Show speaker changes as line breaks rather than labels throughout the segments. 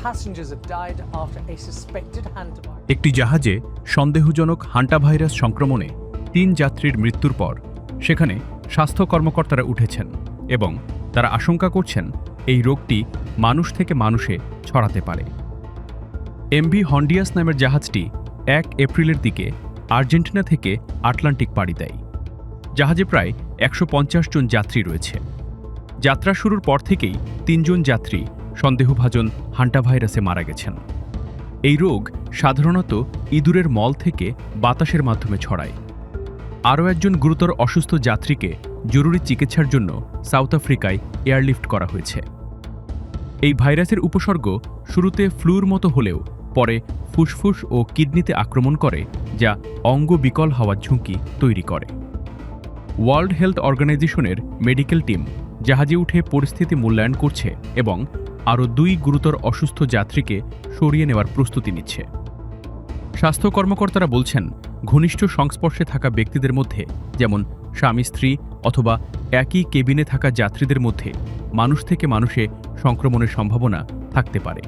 passengers have died after a suspected hantavirus.
একটি জাহাজে সন্দেহজনক হান্টাভাইরাস সংক্রমণে ৩ যাত্রীর মৃত্যুর পর সেখানে স্বাস্থ্য কর্মকর্তারা উঠেছেন এবং তারা আশঙ্কা করছেন এই রোগটি মানুষ থেকে মানুষে ছড়াতে পারে। এমভি হন্ডিয়াস নামের জাহাজটি ১ এপ্রিলের দিকে আর্জেন্টিনা থেকে আটলান্টিক পাড়ি দেয়। জাহাজে প্রায় ১৫০ জন যাত্রী রয়েছে। যাত্রা শুরুর পর থেকেই ৩ জন যাত্রী সন্দেহভাজন হান্টাভাইরাসে মারা গেছেন। এই রোগ সাধারণত ইঁদুরের মল থেকে বাতাসের মাধ্যমে ছড়ায়। আরও একজন গুরুতর অসুস্থ যাত্রীকে জরুরি চিকিৎসার জন্য সাউথ আফ্রিকায় এয়ারলিফট করা হয়েছে। এই ভাইরাসের উপসর্গ শুরুতে ফ্লুর মতো হলেও পরে ফুসফুস ও কিডনিতে আক্রমণ করে, যা অঙ্গ বিকল হওয়ার ঝুঁকি তৈরি করে। ওয়ার্ল্ড হেলথ অর্গানাইজেশনের মেডিকেল টিম জাহাজে উঠে পরিস্থিতি মূল্যায়ন করছে এবং আরও ২ গুরুতর অসুস্থ যাত্রীকে সরিয়ে নেওয়ার প্রস্তুতি নিচ্ছে। স্বাস্থ্য কর্মকর্তারা বলছেন, ঘনিষ্ঠ সংস্পর্শে থাকা ব্যক্তিদের মধ্যে, যেমন স্বামী স্ত্রী অথবা একই কেবিনে থাকা যাত্রীদের মধ্যে মানুষ থেকে মানুষে সংক্রমণের সম্ভাবনা থাকতে পারে।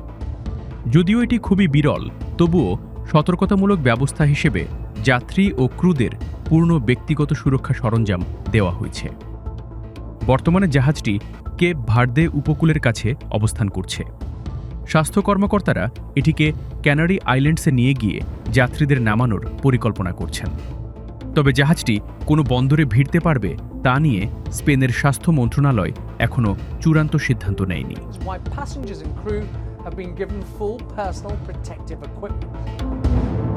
যদিও এটি খুবই বিরল, তবুও সতর্কতামূলক ব্যবস্থা হিসেবে যাত্রী ও ক্রুদের পূর্ণ ব্যক্তিগত সুরক্ষা সরঞ্জাম দেওয়া হয়েছে। বর্তমানে জাহাজটি কেপ ভার্দে উপকূলের কাছে অবস্থান করছে। স্বাস্থ্য কর্মকর্তারা এটিকে ক্যানারি আইল্যান্ডসে নিয়ে গিয়ে যাত্রীদের নামানোর পরিকল্পনা করছেন। তবে জাহাজটি কোনো বন্দরে ভিড়তে পারবে তা নিয়ে স্পেনের স্বাস্থ্য মন্ত্রণালয় এখনও চূড়ান্ত সিদ্ধান্ত নেয়নি।
Why passengers and crew have been given full personal protective equipment.